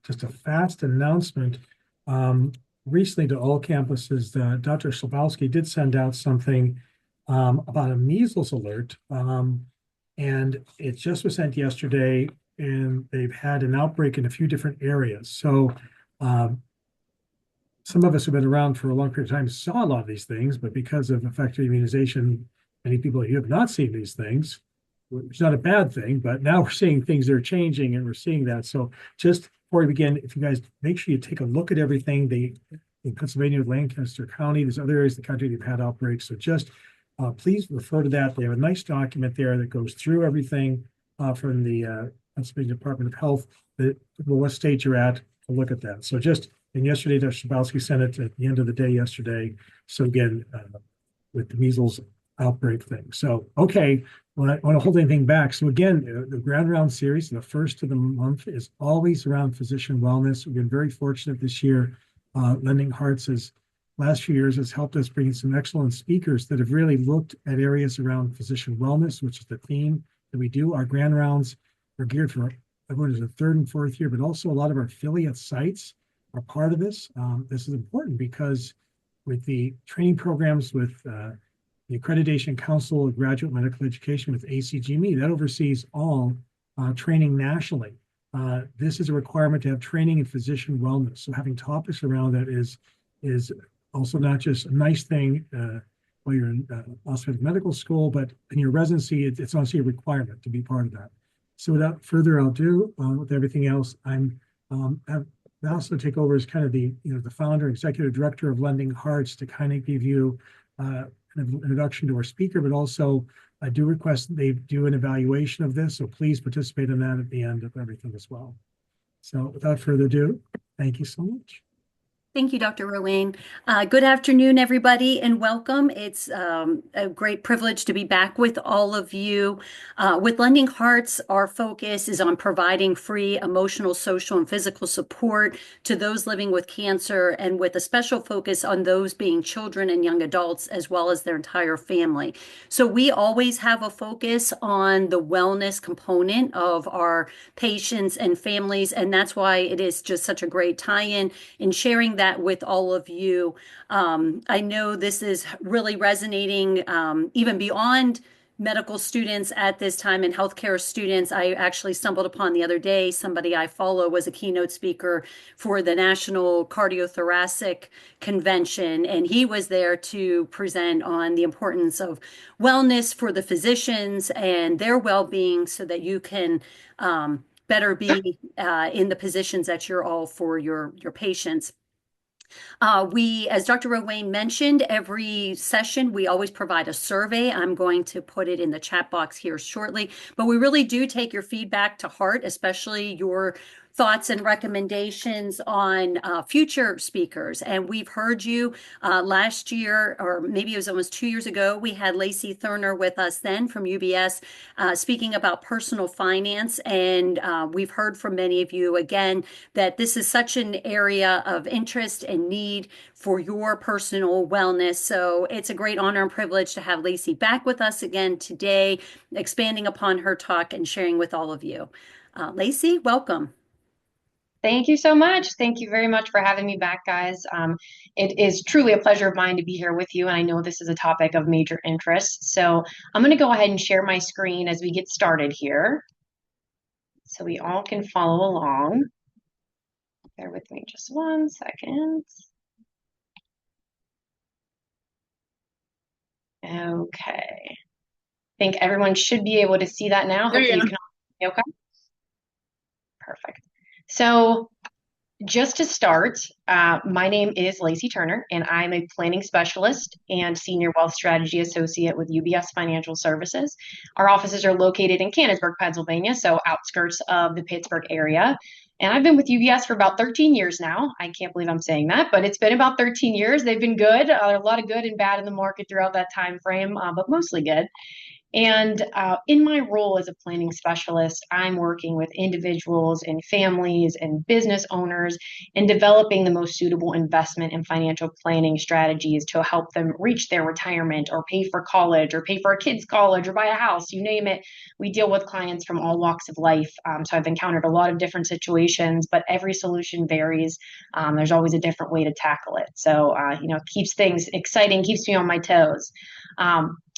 Just a fast announcement. Um, Recently to all campuses, Dr. Slabowski did send out something about a measles alert. And it just was sent yesterday, and they've had an outbreak in a few different areas. So um, some of us who've been around for a long period of time saw a lot of these things, but because of effective immunization, many people here have not seen these things, which is not a bad thing, but now we're seeing things that are changing and we're seeing that. So just before we begin, if you guys make sure you take a look at everything, in Pennsylvania with Lancaster County, there's other areas of the country that have had outbreaks. So just please refer to that. They have a nice document there that goes through everything from the Pennsylvania Department of Health, what state you're at, to look at that. So and yesterday, Dr. Shabowski sent it at the end of the day yesterday. So again, with the measles outbreak thing. So, okay, well, I want to hold anything back. So again, the Grand Round series, the first of the month, is always around physician wellness. We've been very fortunate this year. Lending Hearts last few years has helped us bring in some excellent speakers that have really looked at areas around physician wellness, which is the theme that we do. Our Grand Rounds are geared for everyone who's a third and fourth year, but also a lot of our affiliate sites are part of this. This is important because with the training programs with the Accreditation Council of Graduate Medical Education with ACGME, that oversees all training nationally. This is a requirement to have training in physician wellness. So having topics around that is also not just a nice thing while you're in Osteopathic medical school, but in your residency, it's honestly a requirement to be part of that. So without further ado, with everything else, I also take over as kind of the founder, executive director of Lending Hearts to kind of give you an introduction to our speaker, but also I do request they do an evaluation of this. So please participate in that at the end of everything as well. So without further ado, thank you so much. Thank you, Dr. Rowane. Good afternoon, everybody, and welcome. It's a great privilege to be back with all of you. With Lending Hearts, our focus is on providing free emotional, social, and physical support to those living with cancer, and with a special focus on those being children and young adults, as well as their entire family. So we always have a focus on the wellness component of our patients and families, and that's why it is just such a great tie-in in sharing that with all of you. I know this is really resonating even beyond medical students at this time and healthcare students. I actually stumbled upon the other day, somebody I follow was a keynote speaker for the National Cardiothoracic Convention, and he was there to present on the importance of wellness for the physicians and their well-being so that you can better be in the positions that you're all for your patients. As Dr. Rowane mentioned, every session we always provide a survey. I'm going to put it in the chat box here shortly, but we really do take your feedback to heart, especially your thoughts and recommendations on future speakers. And we've heard you last year, or maybe it was almost 2 years ago, we had Lacey Thurner with us then from UBS speaking about personal finance. And we've heard from many of you again that this is such an area of interest and need for your personal wellness. So it's a great honor and privilege to have Lacey back with us again today, expanding upon her talk and sharing with all of you. Lacey, welcome. Thank you so much. Thank you very much for having me back, guys. It is truly a pleasure of mine to be here with you, and I know this is a topic of major interest. So I'm going to go ahead and share my screen as we get started here, so we all can follow along. Bear with me just 1 second. Okay. I think everyone should be able to see that now. Hopefully you can all, okay? Perfect. So just to start, my name is Lacey Turner, and I'm a planning specialist and senior wealth strategy associate with UBS Financial Services. Our offices are located in Canonsburg, Pennsylvania, so outskirts of the Pittsburgh area. And I've been with UBS for about 13 years now. I can't believe I'm saying that, but it's been about 13 years. They've been good. A lot of good and bad in the market throughout that time frame, but mostly good. And in my role as a planning specialist, I'm working with individuals and families and business owners in developing the most suitable investment and financial planning strategies to help them reach their retirement or pay for college or pay for a kid's college or buy a house, you name it. We deal with clients from all walks of life. So I've encountered a lot of different situations, but every solution varies. There's always a different way to tackle it. So, it keeps things exciting, keeps me on my toes.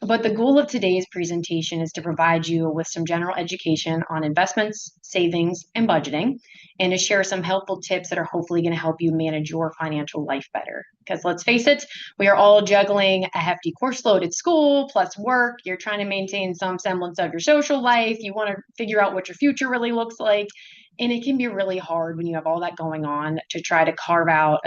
But the goal of today's presentation is to provide you with some general education on investments, savings, and budgeting, and to share some helpful tips that are hopefully going to help you manage your financial life better. Because let's face it, we are all juggling a hefty course load at school, plus work. You're trying to maintain some semblance of your social life. You want to figure out what your future really looks like. And it can be really hard when you have all that going on to try to carve out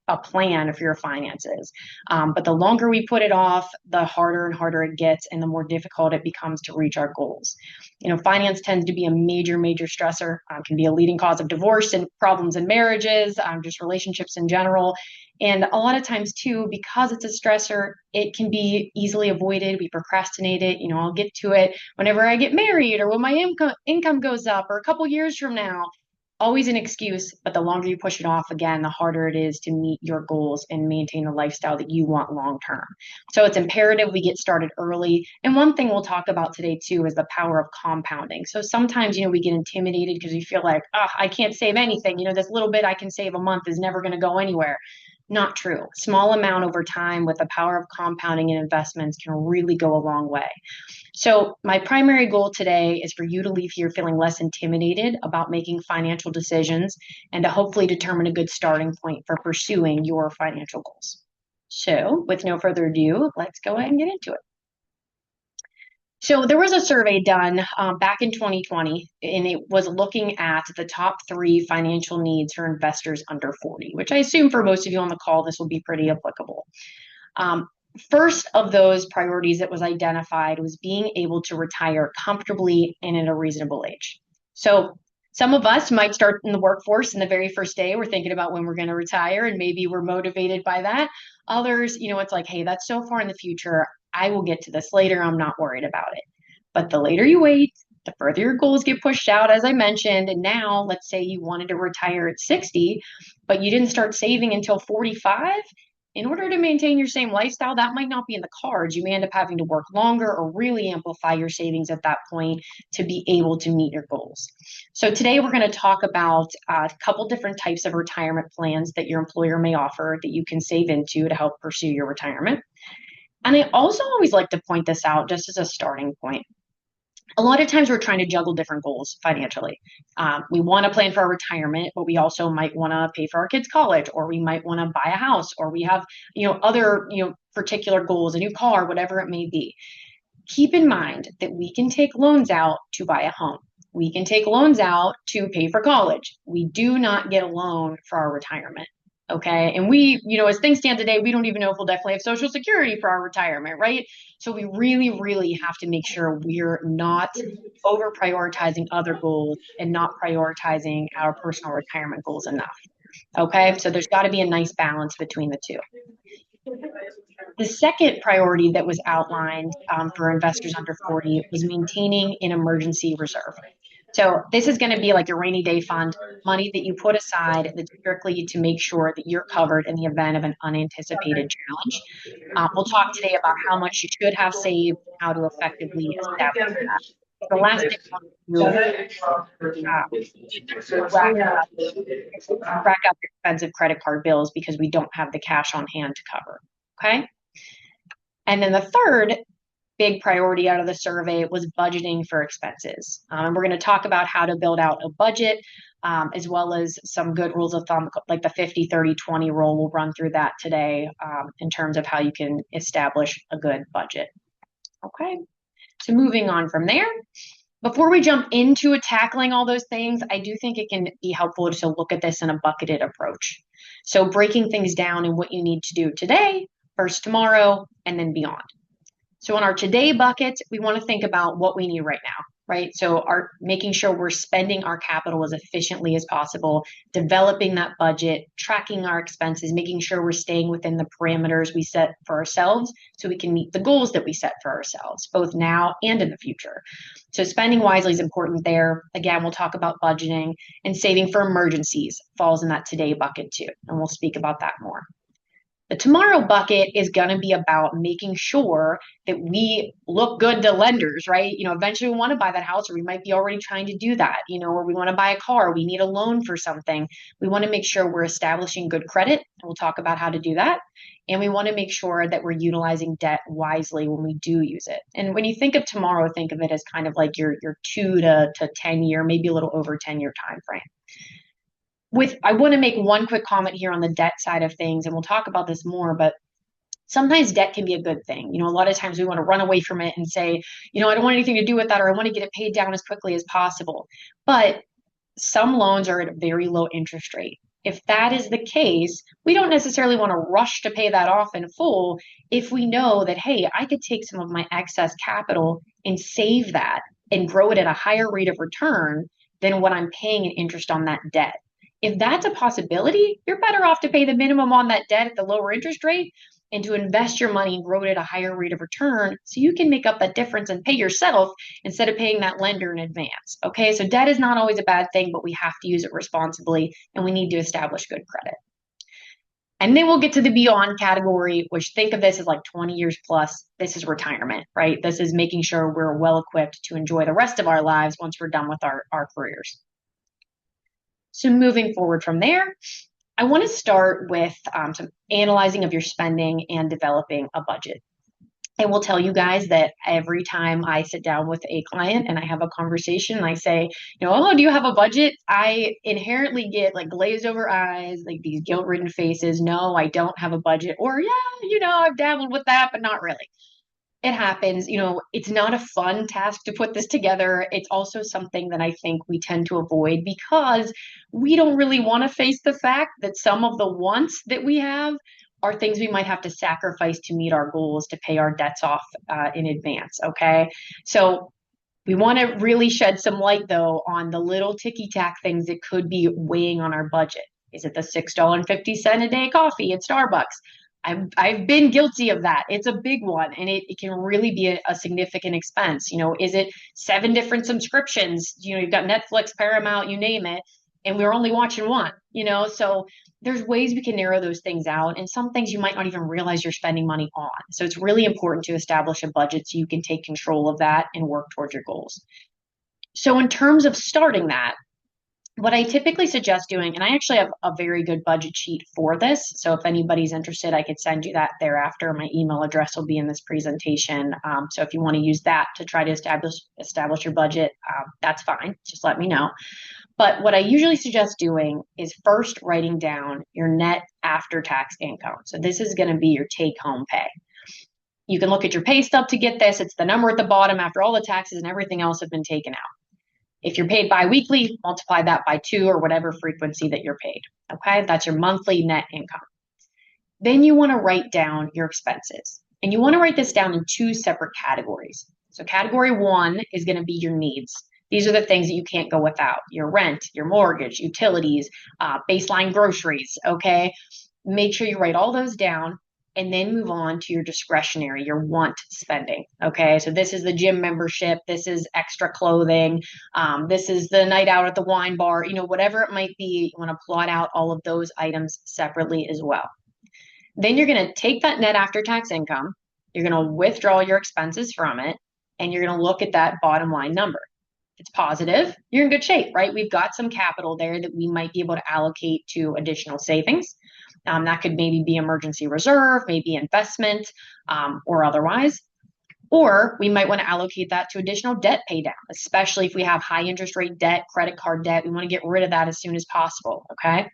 a plan for your finances. But the longer we put it off, the harder and harder it gets, and the more difficult it becomes to reach our goals. Finance tends to be a major, major stressor, can be a leading cause of divorce and problems in marriages, just relationships in general. And a lot of times too, because it's a stressor, it can be easily avoided. We procrastinate it. I'll get to it whenever I get married or when my income goes up or a couple years from now. Always an excuse, but the longer you push it off, again, the harder it is to meet your goals and maintain the lifestyle that you want long term. So it's imperative we get started early. And one thing we'll talk about today too is the power of compounding. So sometimes, we get intimidated because we feel like, oh, I can't save anything. This little bit I can save a month is never going to go anywhere. Not true. Small amount over time with the power of compounding and investments can really go a long way. So my primary goal today is for you to leave here feeling less intimidated about making financial decisions and to hopefully determine a good starting point for pursuing your financial goals. So with no further ado, let's go ahead and get into it. So there was a survey done back in 2020, and it was looking at the top 3 financial needs for investors under 40, which I assume for most of you on the call, this will be pretty applicable. First of those priorities that was identified was being able to retire comfortably and at a reasonable age. So some of us might start in the workforce in the very first day. We're thinking about when we're going to retire, and maybe we're motivated by that. Others, it's like, hey, that's so far in the future. I will get to this later. I'm not worried about it. But the later you wait, the further your goals get pushed out, as I mentioned. And now, let's say you wanted to retire at 60, but you didn't start saving until 45. In order to maintain your same lifestyle, that might not be in the cards. You may end up having to work longer or really amplify your savings at that point to be able to meet your goals. So today we're going to talk about a couple different types of retirement plans that your employer may offer that you can save into to help pursue your retirement. And I also always like to point this out just as a starting point. A lot of times we're trying to juggle different goals financially. We want to plan for our retirement, but we also might want to pay for our kids' college, or we might want to buy a house, or we have, other, particular goals, a new car, whatever it may be. Keep in mind that we can take loans out to buy a home. We can take loans out to pay for college. We do not get a loan for our retirement. Okay. And we, as things stand today, we don't even know if we'll definitely have Social Security for our retirement, right? So we really, really have to make sure we're not over prioritizing other goals and not prioritizing our personal retirement goals enough. Okay. So there's got to be a nice balance between the two. The second priority that was outlined for investors under 40 was maintaining an emergency reserve. So this is going to be like your rainy day fund, money that you put aside that's strictly to make sure that you're covered in the event of an unanticipated challenge. We'll talk today about how much you should have saved, how to effectively establish that. The last thing I want to do rack up expensive credit card bills because we don't have the cash on hand to cover. Okay. And then the third big priority out of the survey was budgeting for expenses. We're going to talk about how to build out a budget, as well as some good rules of thumb, like the 50-30-20 rule. We'll run through that today in terms of how you can establish a good budget. Okay, so moving on from there. Before we jump into tackling all those things, I do think it can be helpful to look at this in a bucketed approach. So breaking things down in what you need to do today, first tomorrow, and then beyond. So in our today bucket, we want to think about what we need right now. right? So making sure we're spending our capital as efficiently as possible, developing that budget, tracking our expenses, making sure we're staying within the parameters we set for ourselves so we can meet the goals that we set for ourselves, both now and in the future. So spending wisely is important there. Again, we'll talk about budgeting, and saving for emergencies falls in that today bucket too. And we'll speak about that more. The tomorrow bucket is going to be about making sure that we look good to lenders, right? Eventually we want to buy that house, or we might be already trying to do that, or we want to buy a car, we need a loan for something. We want to make sure we're establishing good credit. We'll talk about how to do that. And we want to make sure that we're utilizing debt wisely when we do use it. And when you think of tomorrow, think of it as kind of like your 2 to 10 year, maybe a little over 10-year time frame. I want to make one quick comment here on the debt side of things, and we'll talk about this more, but sometimes debt can be a good thing. A lot of times we want to run away from it and say, I don't want anything to do with that, or I want to get it paid down as quickly as possible. But some loans are at a very low interest rate. If that is the case, we don't necessarily want to rush to pay that off in full if we know that, hey, I could take some of my excess capital and save that and grow it at a higher rate of return than what I'm paying in interest on that debt. If that's a possibility, you're better off to pay the minimum on that debt at the lower interest rate and to invest your money and grow it at a higher rate of return so you can make up that difference and pay yourself instead of paying that lender in advance. Okay, so debt is not always a bad thing, but we have to use it responsibly, and we need to establish good credit. And then we'll get to the beyond category, which think of this as like 20 years plus. This is retirement, right? This is making sure we're well equipped to enjoy the rest of our lives once we're done with our careers. So moving forward from there, I want to start with some analyzing of your spending and developing a budget. I will tell you guys that every time I sit down with a client and I have a conversation and I say, oh, do you have a budget? I inherently get like glazed over eyes, like these guilt-ridden faces. No, I don't have a budget. Or yeah, I've dabbled with that, but not really. It happens. It's not a fun task to put this together. It's also something that I think we tend to avoid because we don't really want to face the fact that some of the wants that we have are things we might have to sacrifice to meet our goals, to pay our debts off in advance. Okay. So we want to really shed some light though on the little ticky-tack things that could be weighing on our budget. Is it the $6.50 a day coffee at Starbucks? I've been guilty of that. It's a big one, and it can really be a significant expense. Is it 7 different subscriptions? You've got Netflix, Paramount, you name it, and we're only watching one, so there's ways we can narrow those things out, and some things you might not even realize you're spending money on. So it's really important to establish a budget so you can take control of that and work towards your goals. So in terms of starting that, what I typically suggest doing, and I actually have a very good budget sheet for this, so if anybody's interested, I could send you that thereafter. My email address will be in this presentation. So if you want to use that to try to establish your budget, that's fine. Just let me know. But what I usually suggest doing is first writing down your net after-tax income. So this is going to be your take-home pay. You can look at your pay stub to get this. It's the number at the bottom after all the taxes and everything else have been taken out. If you're paid biweekly, multiply that by 2 or whatever frequency that you're paid. Okay, that's your monthly net income. Then you want to write down your expenses. And you want to write this down in 2 separate categories. So category 1 is going to be your needs. These are the things that you can't go without. Your rent, your mortgage, utilities, baseline groceries, okay? Make sure you write all those down and then move on to your discretionary, your want spending, okay? So this is the gym membership, this is extra clothing, this is the night out at the wine bar, whatever it might be, you want to plot out all of those items separately as well. Then you're going to take that net after-tax income, you're going to withdraw your expenses from it, and you're going to look at that bottom line number. If it's positive, you're in good shape, right? We've got some capital there that we might be able to allocate to additional savings. That could maybe be emergency reserve, maybe investment, or otherwise. Or we might want to allocate that to additional debt pay down, especially if we have high interest rate debt, credit card debt. We want to get rid of that as soon as possible, okay?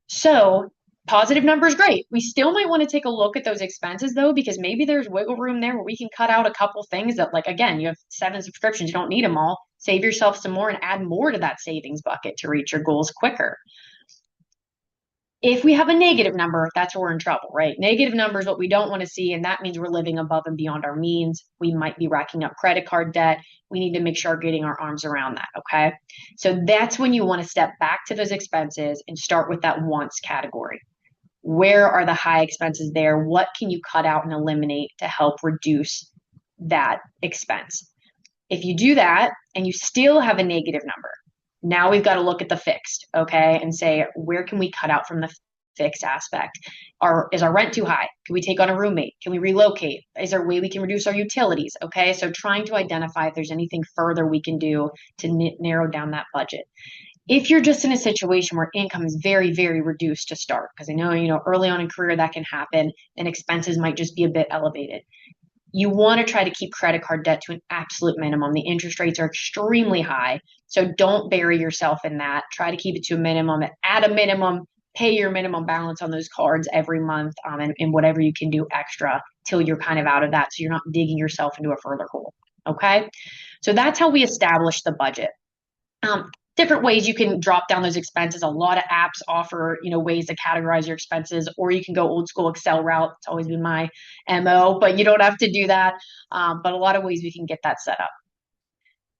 So positive number is great. We still might want to take a look at those expenses though, because maybe there's wiggle room there where we can cut out a couple things that, like, again, you have 7 subscriptions, you don't need them all. Save yourself some more and add more to that savings bucket to reach your goals quicker. If we have a negative number, that's where we're in trouble, right? Negative number is what we don't want to see, and that means we're living above and beyond our means. We might be racking up credit card debt. We need to make sure we're getting our arms around that, okay? So that's when you want to step back to those expenses and start with that wants category. Where are the high expenses there? What can you cut out and eliminate to help reduce that expense? If you do that and you still have a negative number, now we've got to look at the fixed, okay, and say, where can we cut out from the fixed aspect? Is our rent too high? Can we take on a roommate? Can we relocate? Is there a way we can reduce our utilities? Okay, so trying to identify if there's anything further we can do to narrow down that budget. If you're just in a situation where income is very, very reduced to start, because I know, early on in career that can happen and expenses might just be a bit elevated. You want to try to keep credit card debt to an absolute minimum. The interest rates are extremely high, so don't bury yourself in that. Try to keep it to a minimum. At a minimum, pay your minimum balance on those cards every month, and whatever you can do extra till you're kind of out of that, so you're not digging yourself into a further hole. Okay, so that's how we establish the budget. Different ways you can drop down those expenses. A lot of apps offer, ways to categorize your expenses, or you can go old school Excel route. It's always been my MO, but you don't have to do that. But a lot of ways we can get that set up.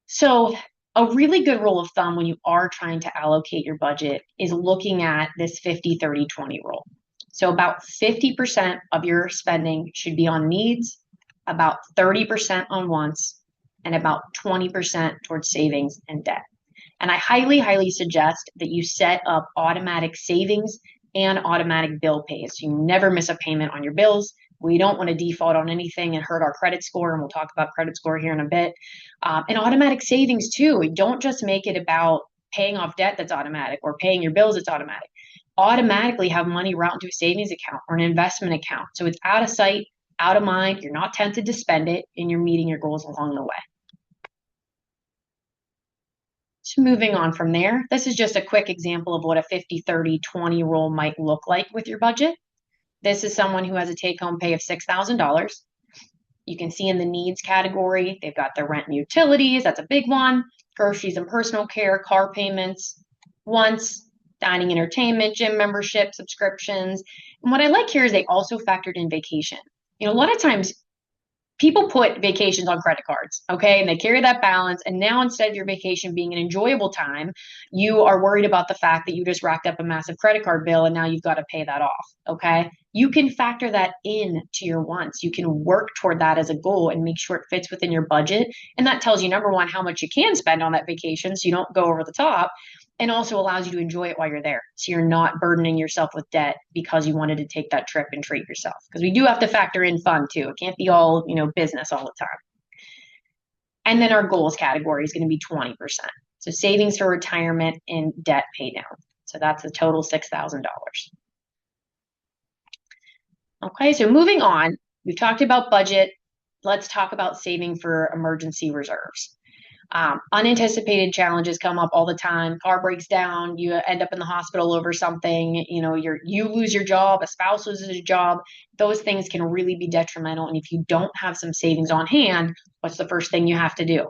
So a really good rule of thumb when you are trying to allocate your budget is looking at this 50-30-20 rule. So about 50% of your spending should be on needs, about 30% on wants, and about 20% towards savings and debt. And I highly, highly suggest that you set up automatic savings and automatic bill pays. So you never miss a payment on your bills. We don't want to default on anything and hurt our credit score, and we'll talk about credit score here in a bit. And automatic savings too. Don't just make it about paying off debt that's automatic or paying your bills that's automatic. Automatically have money route into a savings account or an investment account. So it's out of sight, out of mind. You're not tempted to spend it, and you're meeting your goals along the way. So moving on from there, this is just a quick example of what a 50-30-20 rule might look like with your budget. This is someone who has a take-home pay of $6,000. You can see in the needs category, they've got their rent and utilities. That's a big one. Groceries and personal care, car payments, wants, dining, entertainment, gym membership, subscriptions. And what I like here is they also factored in vacation. A lot of times people put vacations on credit cards, okay? And they carry that balance. And now instead of your vacation being an enjoyable time, you are worried about the fact that you just racked up a massive credit card bill and now you've got to pay that off, okay? You can factor that in to your wants. You can work toward that as a goal and make sure it fits within your budget. And that tells you, number one, how much you can spend on that vacation so you don't go over the top, and also allows you to enjoy it while you're there. So you're not burdening yourself with debt because you wanted to take that trip and treat yourself. Because we do have to factor in fun too. It can't be all, business all the time. And then our goals category is going to be 20%. So savings for retirement and debt pay down. So that's a total $6,000. Okay, so moving on, we've talked about budget. Let's talk about saving for emergency reserves. Unanticipated challenges come up all the time. Car breaks down, you end up in the hospital over something, you lose your job, a spouse loses a job. Those things can really be detrimental. And if you don't have some savings on hand, what's the first thing you have to do?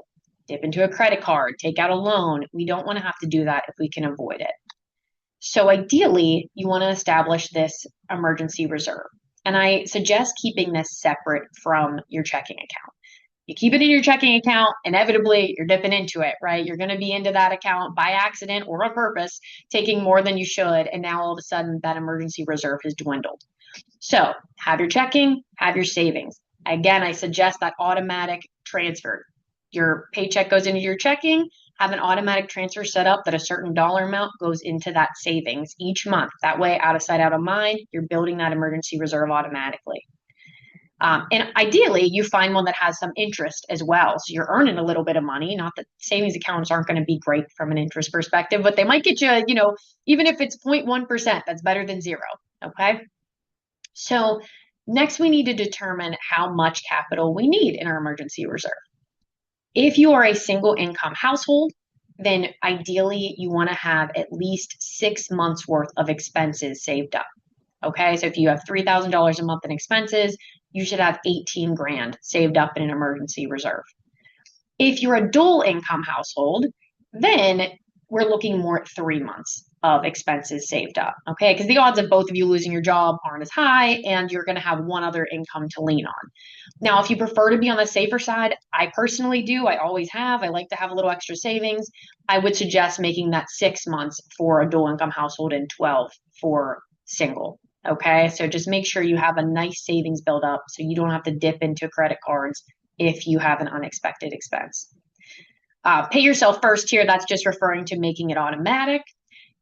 Dip into a credit card, take out a loan. We don't want to have to do that if we can avoid it. So ideally, you want to establish this emergency reserve. And I suggest keeping this separate from your checking account. You keep it in your checking account, inevitably you're dipping into it, right? You're going to be into that account by accident or on purpose, taking more than you should. And now all of a sudden that emergency reserve has dwindled. So have your checking, have your savings. Again, I suggest that automatic transfer. Your paycheck goes into your checking, have an automatic transfer set up that a certain dollar amount goes into that savings each month. That way, out of sight, out of mind, you're building that emergency reserve automatically. And ideally, you find one that has some interest as well. So you're earning a little bit of money. Not that savings accounts aren't going to be great from an interest perspective, but they might get you, even if it's 0.1%, that's better than zero. Okay. So next, we need to determine how much capital we need in our emergency reserve. If you are a single income household, then ideally you want to have at least 6 months worth of expenses saved up. Okay. So if you have $3,000 a month in expenses, you should have 18 grand saved up in an emergency reserve. If you're a dual income household, then we're looking more at 3 months. of expenses saved up, okay? Because the odds of both of you losing your job aren't as high, and you're going to have one other income to lean on. Now, if you prefer to be on the safer side, I personally do. I always have. I like to have a little extra savings. I would suggest making that 6 months for a dual income household and 12 for single. Okay, so just make sure you have a nice savings build up so you don't have to dip into credit cards if you have an unexpected expense. Pay yourself first here. That's just referring to making it automatic.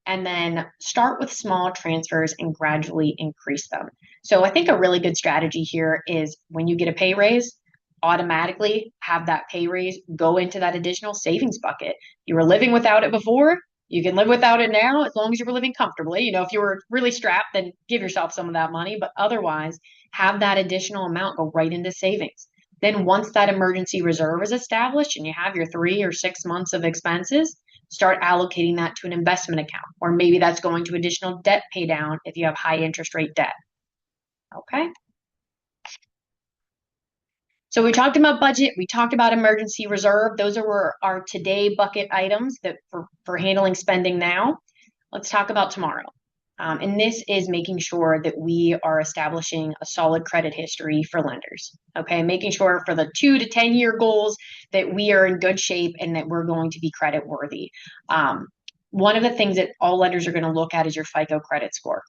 And then start with small transfers and gradually increase them. So I think a really good strategy here is when you get a pay raise, automatically have that pay raise go into that additional savings bucket. You were living without it before. You can live without it now as long as you were living comfortably. You know, if you were really strapped, then give yourself some of that money. But otherwise, have that additional amount go right into savings. Then once that emergency reserve is established and you have your 3 or 6 months of expenses, start allocating that to an investment account, or maybe that's going to additional debt pay down if you have high interest rate debt. Okay. So we talked about budget, we talked about emergency reserve. Those are our today bucket items that for handling spending now. Let's talk about tomorrow. And this is making sure that we are establishing a solid credit history for lenders. Okay, making sure for the 2 to 10 year goals that we are in good shape and that we're going to be credit worthy. One of the things that all lenders are going to look at is your FICO credit score.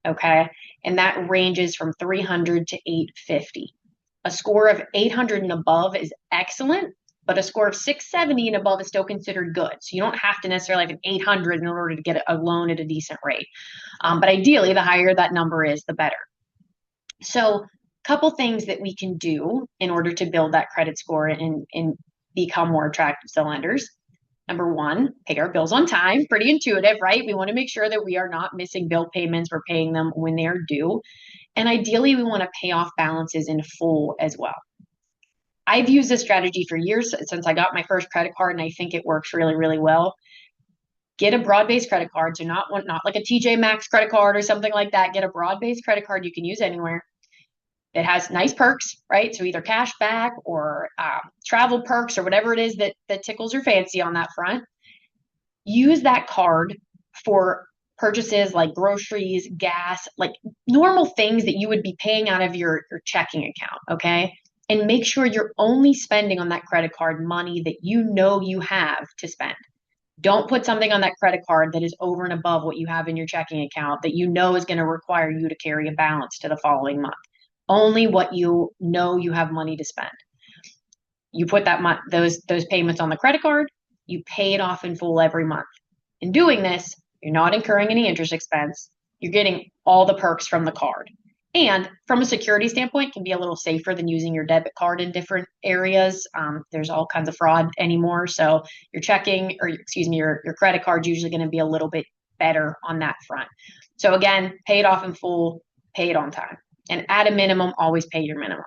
Okay, and that ranges from 300 to 850. A score of 800 and above is excellent, but a score of 670 and above is still considered good. So you don't have to necessarily have an 800 in order to get a loan at a decent rate. But ideally, the higher that number is, the better. So a couple things that we can do in order to build that credit score and become more attractive to lenders. Number one, pay our bills on time. Pretty intuitive, right? We want to make sure that we are not missing bill payments. We're paying them when they are due. And ideally, we want to pay off balances in full as well. I've used this strategy for years since I got my first credit card, and I think it works really, really well. Get a broad-based credit card, so not like a TJ Maxx credit card or something like that. Get a broad-based credit card you can use anywhere. It has nice perks, right? So either cash back or travel perks or whatever it is that tickles your fancy on that front. Use that card for purchases like groceries, gas, like normal things that you would be paying out of your checking account, okay? And make sure you're only spending on that credit card money that you know you have to spend. Don't put something on that credit card that is over and above what you have in your checking account that you know is going to require you to carry a balance to the following month. Only what you know you have money to spend. You put those payments on the credit card, you pay it off in full every month. In doing this, you're not incurring any interest expense. You're getting all the perks from the card. And from a security standpoint, it can be a little safer than using your debit card in different areas. There's all kinds of fraud anymore. So your credit card's usually going to be a little bit better on that front. So again, pay it off in full, pay it on time. And at a minimum, always pay your minimum.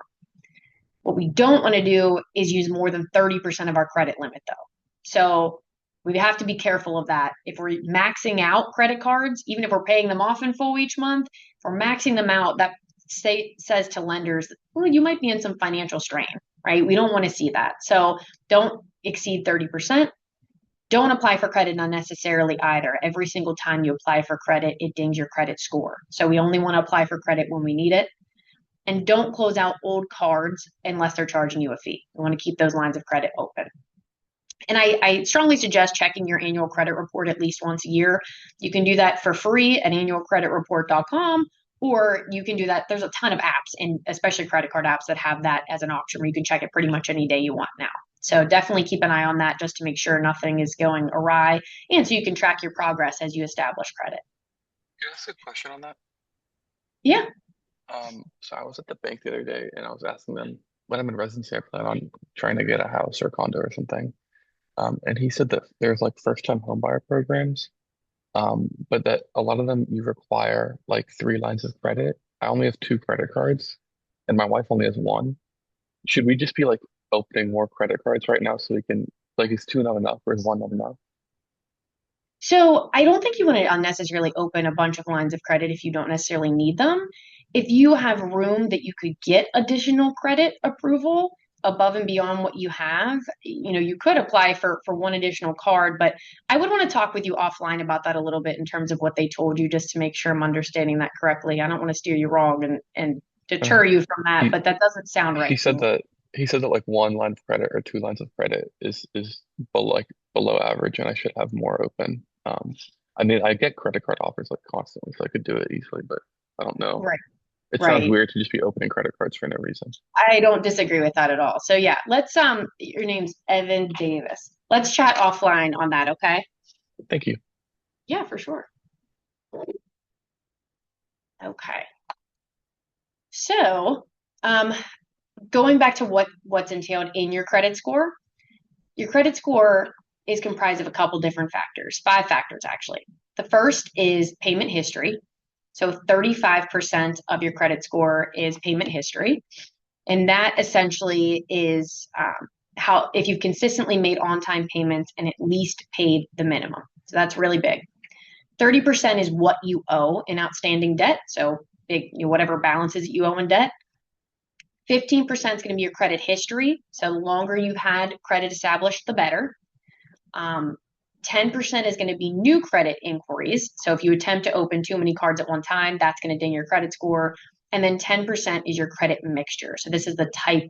What we don't want to do is use more than 30% of our credit limit, though. So we have to be careful of that. If we're maxing out credit cards, even if we're paying them off in full each month, if we're maxing them out, that says to lenders, well, you might be in some financial strain, right? We don't want to see that. So don't exceed 30%. Don't apply for credit unnecessarily either. Every single time you apply for credit, it dings your credit score. So we only want to apply for credit when we need it. And don't close out old cards unless they're charging you a fee. We want to keep those lines of credit open. And I strongly suggest checking your annual credit report at least once a year. You can do that for free at annualcreditreport.com, or you can do that. There's a ton of apps, and especially credit card apps, that have that as an option where you can check it pretty much any day you want now. So definitely keep an eye on that just to make sure nothing is going awry, and so you can track your progress as you establish credit. Can I ask a question on that? Yeah. So I was at the bank the other day and I was asking them, when I'm in residency, I plan on trying to get a house or a condo or something. And he said that there's like first-time homebuyer programs, but that a lot of them you require like 3 lines of credit. I only have 2 credit cards, and my wife only has 1. Should we just be like opening more credit cards right now so we can, like, is 2 not enough or is 1 not enough? So I don't think you want to unnecessarily open a bunch of lines of credit if you don't necessarily need them. If you have room that you could get additional credit approval, above and beyond what you have, you could apply for one additional card, but I would want to talk with you offline about that a little bit in terms of what they told you, just to make sure I'm understanding that correctly. I don't want to steer you wrong and Uh, deter you from that, he but that doesn't sound right he to said me. that like one line of credit or two lines of credit is below average, and I should have more open. I mean, I get credit card offers like constantly, so I could do it easily, but I don't know. Right, It sounds right. weird to just be opening credit cards for no reason. I don't disagree with that at all. So yeah, let's your name's Evan Davis. Let's chat offline on that, okay? Thank you. Yeah, for sure. Okay. So, going back to what's entailed in your credit score is comprised of a couple different factors, 5 factors actually. The first is payment history. So 35% of your credit score is payment history. And that essentially is how, if you've consistently made on-time payments and at least paid the minimum. So that's really big. 30% is what you owe in outstanding debt. So big, whatever balances that you owe in debt. 15% is going to be your credit history. So the longer you've had credit established, the better. 10% is going to be new credit inquiries. So if you attempt to open too many cards at one time, that's going to ding your credit score. And then 10% is your credit mixture. So this is the type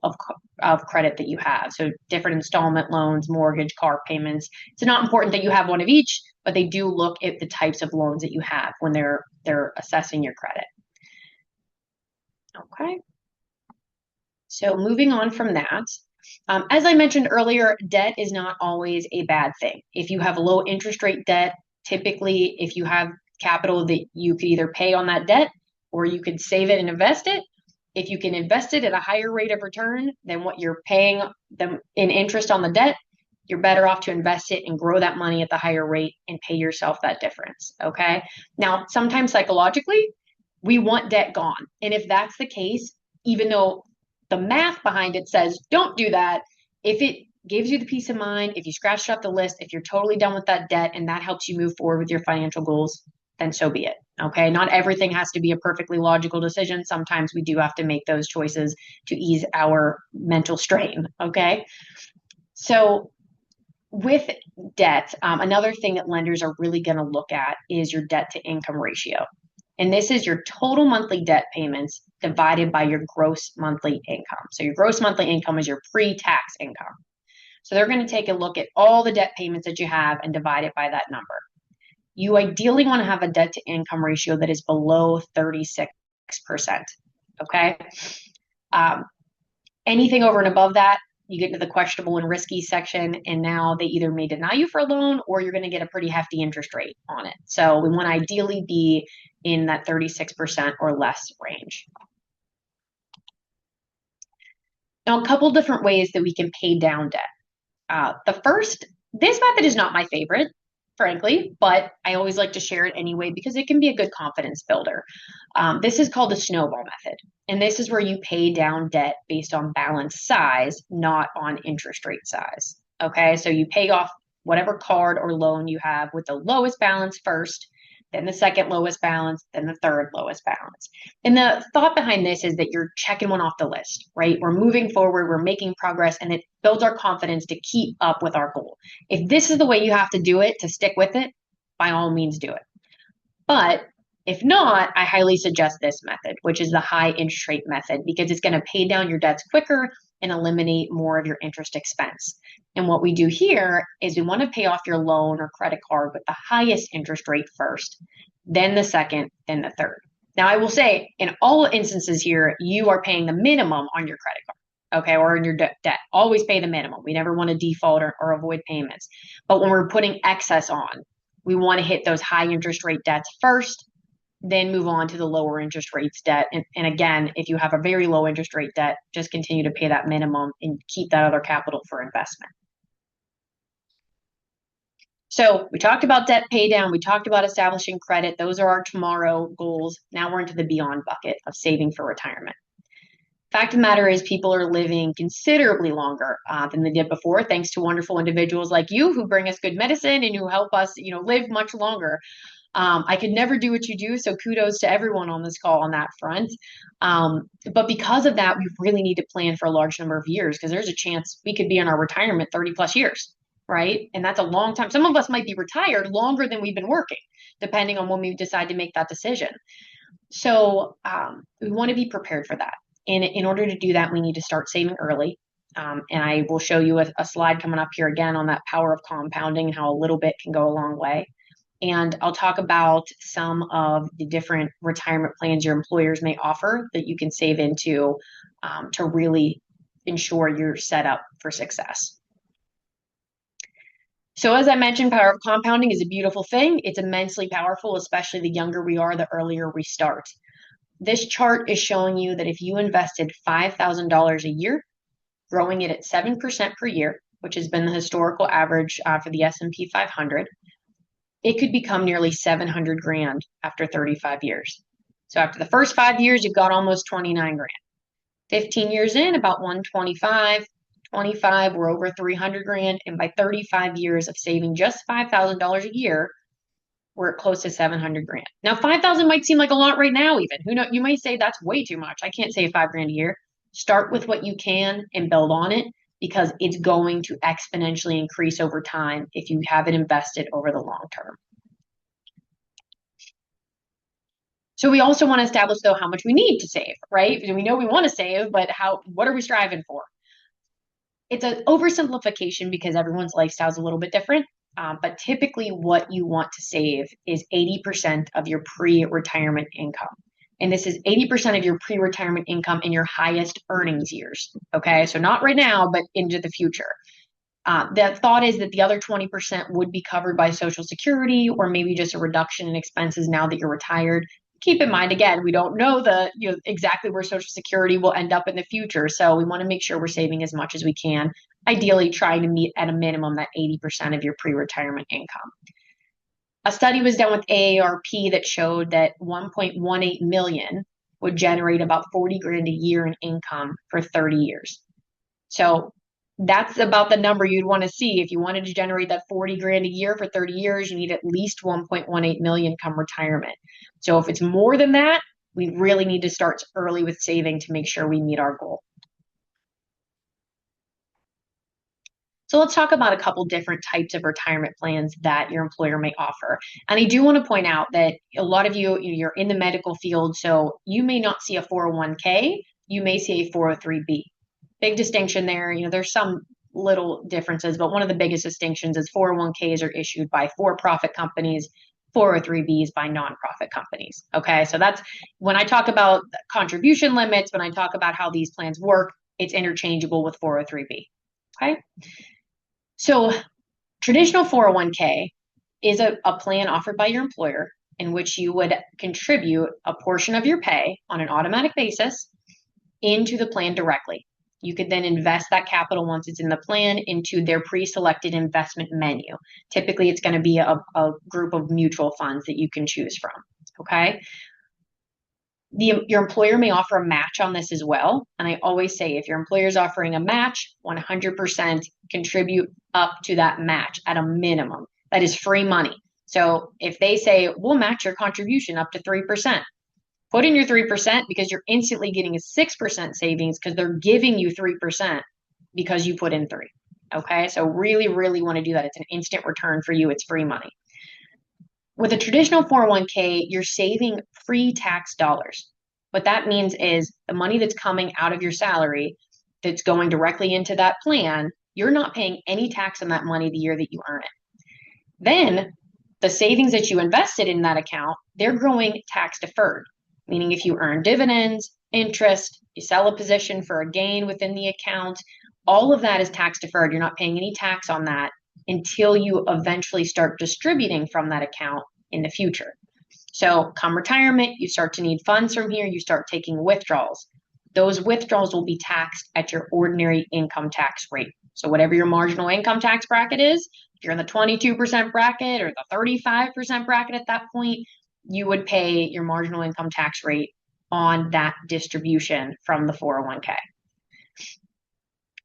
of credit that you have. So different installment loans, mortgage, car payments. It's not important that you have one of each, but they do look at the types of loans that you have when they're assessing your credit. Okay. So moving on from that, as I mentioned earlier, debt is not always a bad thing. If you have low interest rate debt, typically if you have capital that you could either pay on that debt or you could save it and invest it. If you can invest it at a higher rate of return than what you're paying them in interest on the debt, you're better off to invest it and grow that money at the higher rate and pay yourself that difference. Okay. Now, sometimes psychologically, we want debt gone. And if that's the case, even though the math behind it says don't do that, if it gives you the peace of mind, if you scratched off the list, if you're totally done with that debt and that helps you move forward with your financial goals, then so be it. Okay. Not everything has to be a perfectly logical decision. Sometimes we do have to make those choices to ease our mental strain. Okay. So with debt, another thing that lenders are really going to look at is your debt to income ratio. And this is your total monthly debt payments divided by your gross monthly income. So your gross monthly income is your pre-tax income. So they're going to take a look at all the debt payments that you have and divide it by that number. You ideally want to have a debt to income ratio that is below 36%. Okay. Anything over and above that, you get into the questionable and risky section, and now they either may deny you for a loan or you're going to get a pretty hefty interest rate on it. So we want to ideally be in that 36% or less range. Now, a couple different ways that we can pay down debt. The first, this method is not my favorite, frankly, but I always like to share it anyway because it can be a good confidence builder. This is called the snowball method. And this is where you pay down debt based on balance size, not on interest rate size. Okay, so you pay off whatever card or loan you have with the lowest balance first, then the second lowest balance, then the third lowest balance. And the thought behind this is that you're checking one off the list, right? We're moving forward, we're making progress, and it builds our confidence to keep up with our goal. If this is the way you have to do it to stick with it, by all means do it. But if not, I highly suggest this method, which is the high interest rate method, because it's going to pay down your debts quicker and eliminate more of your interest expense. And what we do here is we want to pay off your loan or credit card with the highest interest rate first, then the second, then the third. Now, I will say in all instances here, you are paying the minimum on your credit card, okay, or in your debt. Always pay the minimum. We never want to default or avoid payments. But when we're putting excess on, we want to hit those high interest rate debts first, then move on to the lower interest rates debt. And again, if you have a very low interest rate debt, just continue to pay that minimum and keep that other capital for investment. So we talked about debt pay down. We talked about establishing credit. Those are our tomorrow goals. Now we're into the beyond bucket of saving for retirement. Fact of the matter is people are living considerably longer than they did before, thanks to wonderful individuals like you who bring us good medicine and who help us, live much longer. I could never do what you do, so kudos to everyone on this call on that front. But because of that, we really need to plan for a large number of years because there's a chance we could be in our retirement 30 plus years, right? And that's a long time. Some of us might be retired longer than we've been working, depending on when we decide to make that decision. So we want to be prepared for that. And in order to do that, we need to start saving early. And I will show you a slide coming up here again on that power of compounding and how a little bit can go a long way. And I'll talk about some of the different retirement plans your employers may offer that you can save into to really ensure you're set up for success. So as I mentioned, power of compounding is a beautiful thing. It's immensely powerful, especially the younger we are, the earlier we start. This chart is showing you that if you invested $5,000 a year, growing it at 7% per year, which has been the historical average for the S&P 500, it could become nearly 700 grand after 35 years. So after the first 5 years, you've got almost 29 grand. 15 years in, about 125. 25, we're over 300 grand. And by 35 years of saving just $5,000 a year, we're close to 700 grand. Now, 5,000 might seem like a lot right now, even. Who knows? You might say that's way too much. I can't save 5 grand a year. Start with what you can and build on it because it's going to exponentially increase over time if you have it invested over the long term. So we also want to establish, though, how much we need to save, right? We know we want to save, but what are we striving for? It's an oversimplification because everyone's lifestyle is a little bit different. But typically what you want to save is 80% of your pre-retirement income. And this is 80% of your pre-retirement income in your highest earnings years. Okay, so not right now, but into the future. The thought is that the other 20% would be covered by Social Security or maybe just a reduction in expenses now that you're retired. Keep in mind, again, we don't know exactly where Social Security will end up in the future. So we want to make sure we're saving as much as we can, ideally trying to meet at a minimum that 80% of your pre-retirement income. A study was done with AARP that showed that 1.18 million would generate about 40 grand a year in income for 30 years. So that's about the number you'd want to see. If you wanted to generate that 40 grand a year for 30 years, you need at least 1.18 million come retirement. So if it's more than that, we really need to start early with saving to make sure we meet our goal. So let's talk about a couple different types of retirement plans that your employer may offer. And I do want to point out that a lot of you're in the medical field, so you may not see a 401k, you may see a 403b. Big distinction there. There's some little differences, but one of the biggest distinctions is 401ks are issued by for-profit companies, 403bs by nonprofit companies. Okay, so that's when I talk about contribution limits, when I talk about how these plans work, it's interchangeable with 403b. Okay. So traditional 401k is a plan offered by your employer in which you would contribute a portion of your pay on an automatic basis into the plan directly. You could then invest that capital once it's in the plan into their pre-selected investment menu. Typically, it's going to be a group of mutual funds that you can choose from, okay? Your employer may offer a match on this as well. And I always say, if your employer is offering a match, 100% contribute up to that match at a minimum. That is free money. So if they say, we'll match your contribution up to 3%, put in your 3% because you're instantly getting a 6% savings because they're giving you 3% because you put in 3. Okay, so really, really want to do that. It's an instant return for you. It's free money. With a traditional 401k, you're saving free tax dollars. What that means is the money that's coming out of your salary that's going directly into that plan, you're not paying any tax on that money the year that you earn it. Then the savings that you invested in that account, they're growing tax deferred, meaning if you earn dividends, interest, you sell a position for a gain within the account, all of that is tax deferred. You're not paying any tax on that until you eventually start distributing from that account in the future. So come retirement, you start to need funds from here, you start taking withdrawals. Those withdrawals will be taxed at your ordinary income tax rate. So whatever your marginal income tax bracket is, if you're in the 22% bracket or the 35% bracket at that point, you would pay your marginal income tax rate on that distribution from the 401k.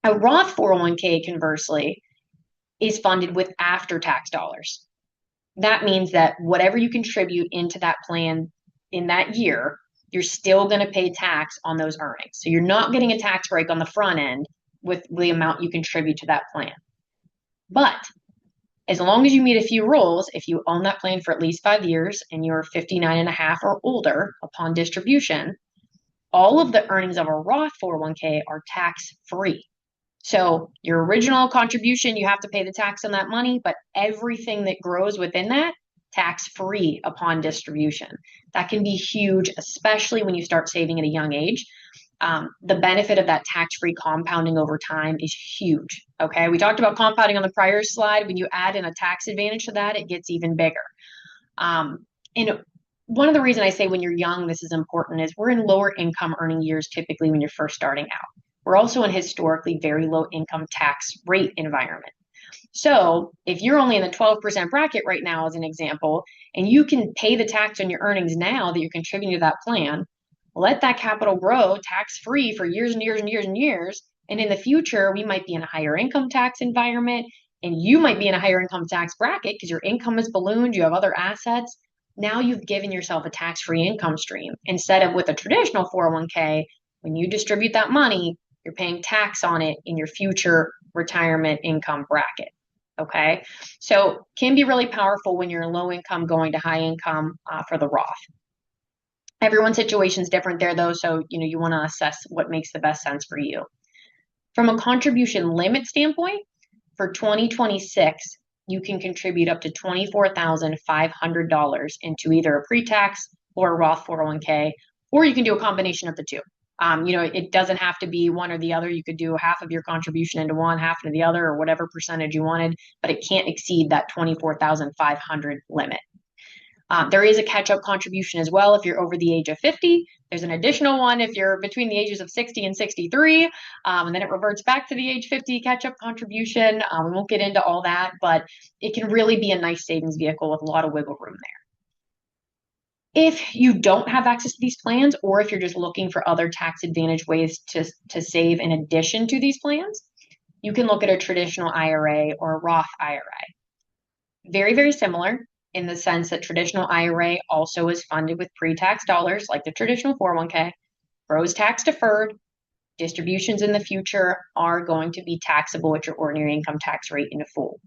A Roth 401k, conversely, is funded with after-tax dollars. That means that whatever you contribute into that plan in that year, you're still going to pay tax on those earnings. So you're not getting a tax break on the front end with the amount you contribute to that plan. But as long as you meet a few rules, if you own that plan for at least 5 years and you're 59 and a half or older upon distribution, all of the earnings of a Roth 401k are tax free. So your original contribution, you have to pay the tax on that money, but everything that grows within that, tax free upon distribution. That can be huge, especially when you start saving at a young age. The benefit of that tax-free compounding over time is huge. Okay, we talked about compounding on the prior slide. When you add in a tax advantage to that, it gets even bigger. And one of the reasons I say when you're young, this is important is we're in lower income earning years typically when you're first starting out. We're also in historically very low income tax rate environment. So if you're only in the 12% bracket right now, as an example, and you can pay the tax on your earnings now that you're contributing to that plan, let that capital grow tax-free for years and years and years and years. And in the future, we might be in a higher income tax environment, and you might be in a higher income tax bracket because your income is ballooned, you have other assets. Now you've given yourself a tax-free income stream. Instead of with a traditional 401k, when you distribute that money, you're paying tax on it in your future retirement income bracket. Okay, so can be really powerful when you're low income going to high income for the Roth. Everyone's situation is different there though, so you want to assess what makes the best sense for you. From a contribution limit standpoint, for 2026, you can contribute up to $24,500 into either a pre-tax or a Roth 401k, or you can do a combination of the two. It doesn't have to be one or the other. You could do half of your contribution into one, half into the other, or whatever percentage you wanted, but it can't exceed that $24,500 limit. There is a catch-up contribution as well if you're over the age of 50. There's an additional one if you're between the ages of 60 and 63, and then it reverts back to the age 50 catch-up contribution. We won't get into all that, but it can really be a nice savings vehicle with a lot of wiggle room there. If you don't have access to these plans, or if you're just looking for other tax advantage ways to save in addition to these plans, you can look at a traditional IRA or a Roth IRA. Very, very similar in the sense that traditional IRA also is funded with pre-tax dollars like the traditional 401k, grows tax deferred, distributions in the future are going to be taxable at your ordinary income tax rate in full.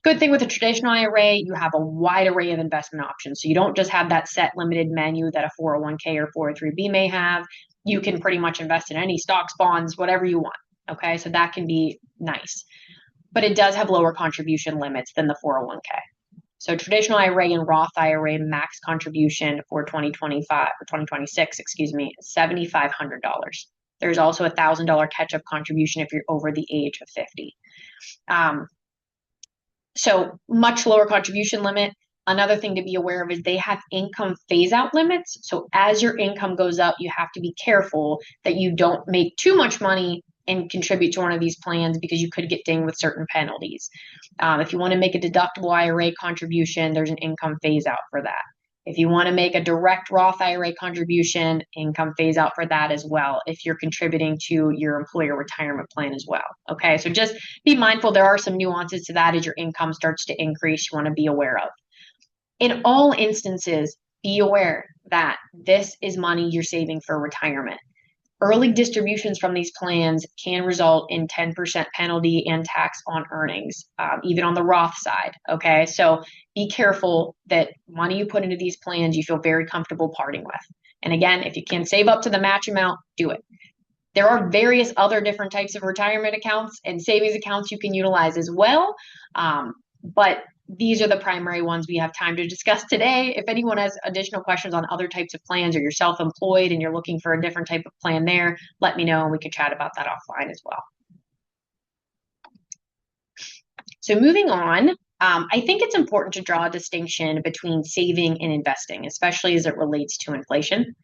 Good thing with a traditional IRA, you have a wide array of investment options. So you don't just have that set limited menu that a 401k or 403b may have. You can pretty much invest in any stocks, bonds, whatever you want. Okay, so that can be nice. But it does have lower contribution limits than the 401k. So traditional IRA and Roth IRA max contribution for 2025 or 2026, is $7,500. There's also a $1,000 catch-up contribution if you're over the age of 50. So much lower contribution limit. Another thing to be aware of is they have income phase-out limits. So as your income goes up, you have to be careful that you don't make too much money and contribute to one of these plans because you could get dinged with certain penalties. If you want to make a deductible IRA contribution, there's an income phase out for that. If you want to make a direct Roth IRA contribution, income phase out for that as well, if you're contributing to your employer retirement plan as well. Okay, so just be mindful. There are some nuances to that as your income starts to increase, you want to be aware of. In all instances, be aware that this is money you're saving for retirement. Early distributions from these plans can result in 10% penalty and tax on earnings, even on the Roth side. Okay, so be careful that money you put into these plans you feel very comfortable parting with. And again, if you can save up to the match amount, do it. There are various other different types of retirement accounts and savings accounts you can utilize as well. But these are the primary ones we have time to discuss today. If anyone has additional questions on other types of plans, or you're self-employed and you're looking for a different type of plan there, let me know and we can chat about that offline as well. So moving on, I think it's important to draw a distinction between saving and investing, especially as it relates to inflation.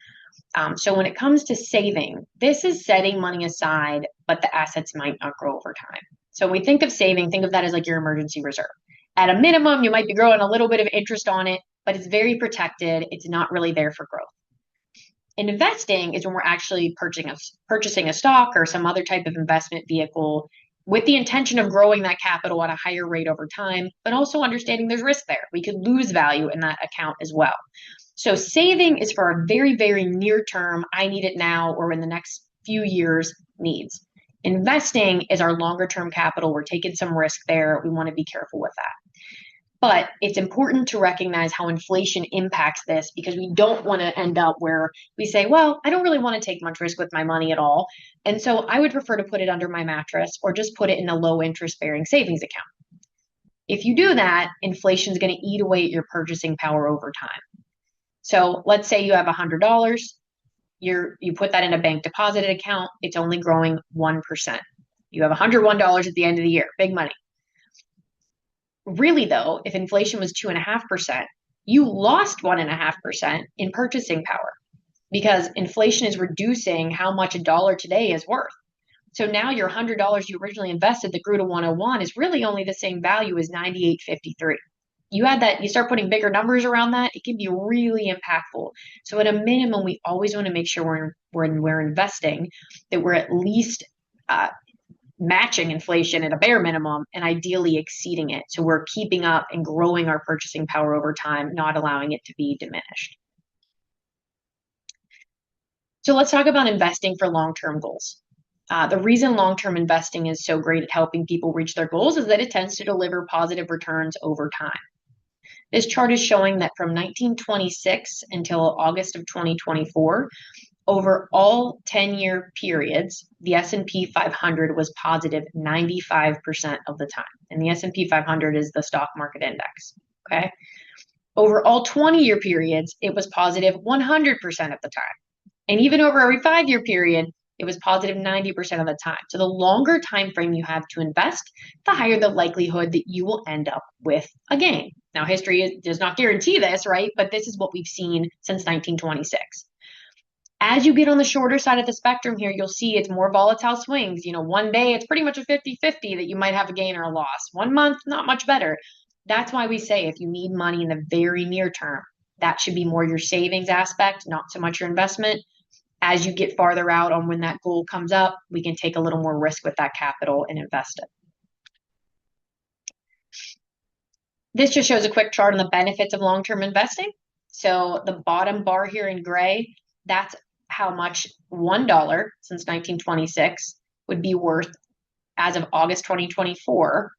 So when it comes to saving, this is setting money aside, but the assets might not grow over time. So when we think of saving, think of that as like your emergency reserve. At a minimum, you might be growing a little bit of interest on it, but it's very protected. It's not really there for growth. And investing is when we're actually purchasing a stock or some other type of investment vehicle, with the intention of growing that capital at a higher rate over time, but also understanding there's risk there. We could lose value in that account as well. So saving is for a very, very near term, I need it now or in the next few years needs. Investing is our longer term capital. We're taking some risk there. We want to be careful with that. But it's important to recognize how inflation impacts this, because we don't want to end up where we say, well, I don't really want to take much risk with my money at all. And so I would prefer to put it under my mattress or just put it in a low interest bearing savings account. If you do that, inflation is going to eat away at your purchasing power over time. So let's say you have $100. You put that in a bank deposited account. It's only growing 1%. You have $101 at the end of the year. Big money. Really, though, if inflation was 2.5%, you lost 1.5% in purchasing power, because inflation is reducing how much a dollar today is worth. So now your $100 you originally invested that grew to 101 is really only the same value as 98.53. You add that, you start putting bigger numbers around that, it can be really impactful. So at a minimum, we always want to make sure when we're investing that we're at least matching inflation at a bare minimum and ideally exceeding it. So we're keeping up and growing our purchasing power over time, not allowing it to be diminished. So let's talk about investing for long-term goals. The reason long-term investing is so great at helping people reach their goals is that it tends to deliver positive returns over time. This chart is showing that from 1926 until August of 2024, over all 10-year periods, the S&P 500 was positive 95% of the time. And the S&P 500 is the stock market index, okay? Over all 20-year periods, it was positive 100% of the time. And even over every 5-year period, it was positive 90% of the time. So the longer time frame you have to invest, the higher the likelihood that you will end up with a gain. Now, history does not guarantee this, right? But this is what we've seen since 1926. As you get on the shorter side of the spectrum here, you'll see it's more volatile swings. One day it's pretty much a 50-50 that you might have a gain or a loss. 1 month, not much better. That's why we say if you need money in the very near term, that should be more your savings aspect, not so much your investment. As you get farther out on when that goal comes up, we can take a little more risk with that capital and invest it. This just shows a quick chart on the benefits of long-term investing. So the bottom bar here in gray, that's how much $1 since 1926 would be worth as of August 2024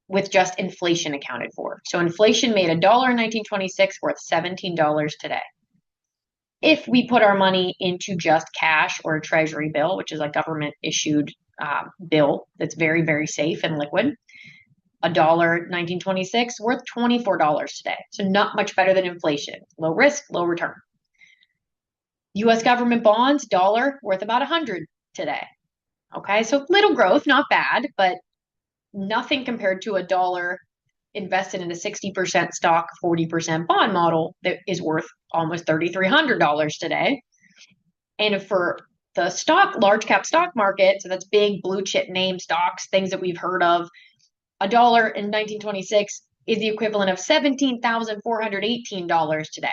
with just inflation accounted for. So inflation made $1 in 1926 worth $17 today. If we put our money into just cash or a treasury bill, which is a government issued bill that's very, very safe and liquid, $1 in 1926 worth $24 today. So not much better than inflation. Low risk, low return. U.S. government bonds, dollar, worth about 100 today. Okay, so little growth, not bad, but nothing compared to $1 invested in a 60% stock, 40% bond model that is worth almost $3,300 today. And for the large cap stock market, so that's big blue chip name stocks, things that we've heard of, $1 in 1926 is the equivalent of $17,418 today.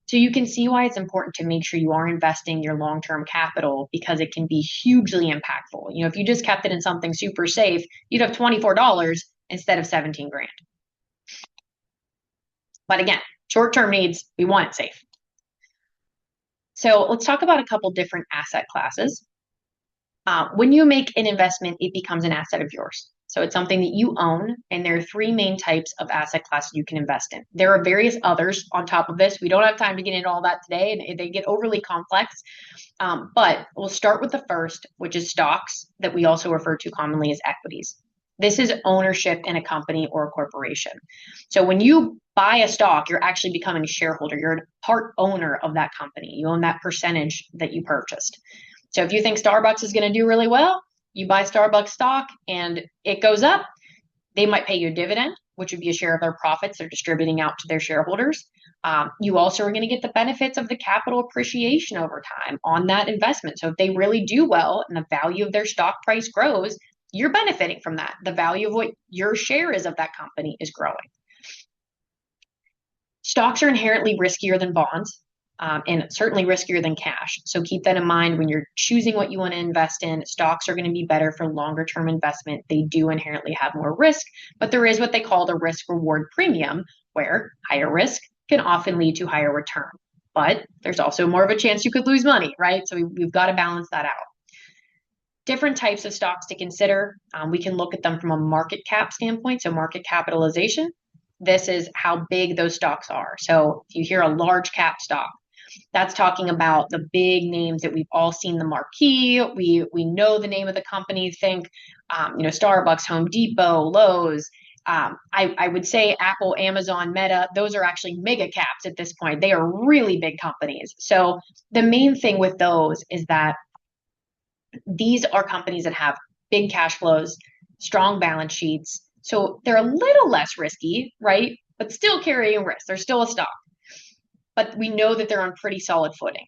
So you can see why it's important to make sure you are investing your long-term capital, because it can be hugely impactful. If you just kept it in something super safe, you'd have $24 instead of 17 grand. But again, short-term needs, we want it safe. So let's talk about a couple different asset classes. When you make an investment, it becomes an asset of yours. So it's something that you own, and there are 3 main types of asset classes you can invest in. There are various others on top of this. We don't have time to get into all that today, and they get overly complex. But we'll start with the first, which is stocks, that we also refer to commonly as equities. This is ownership in a company or a corporation. So when you buy a stock, you're actually becoming a shareholder. You're a part owner of that company. You own that percentage that you purchased. So if you think Starbucks is going to do really well, you buy Starbucks stock and it goes up, they might pay you a dividend, which would be a share of their profits they're distributing out to their shareholders. You also are going to get the benefits of the capital appreciation over time on that investment. So if they really do well and the value of their stock price grows, you're benefiting from that. The value of what your share is of that company is growing. Stocks are inherently riskier than bonds. and certainly riskier than cash. So keep that in mind when you're choosing what you want to invest in. Stocks are going to be better for longer term investment. They do inherently have more risk, but there is what they call the risk reward premium, where higher risk can often lead to higher return. But there's also more of a chance you could lose money, right? So we've got to balance that out. Different types of stocks to consider. We can look at them from a market cap standpoint, so market capitalization. This is how big those stocks are. So if you hear a large cap stock, that's talking about the big names that we've all seen the marquee. We know the name of the company. Think, Starbucks, Home Depot, Lowe's. I would say Apple, Amazon, Meta. Those are actually mega caps at this point. They are really big companies. So the main thing with those is that these are companies that have big cash flows, strong balance sheets. So they're a little less risky, right? But still carrying risk. They're still a stock. But we know that they're on pretty solid footing.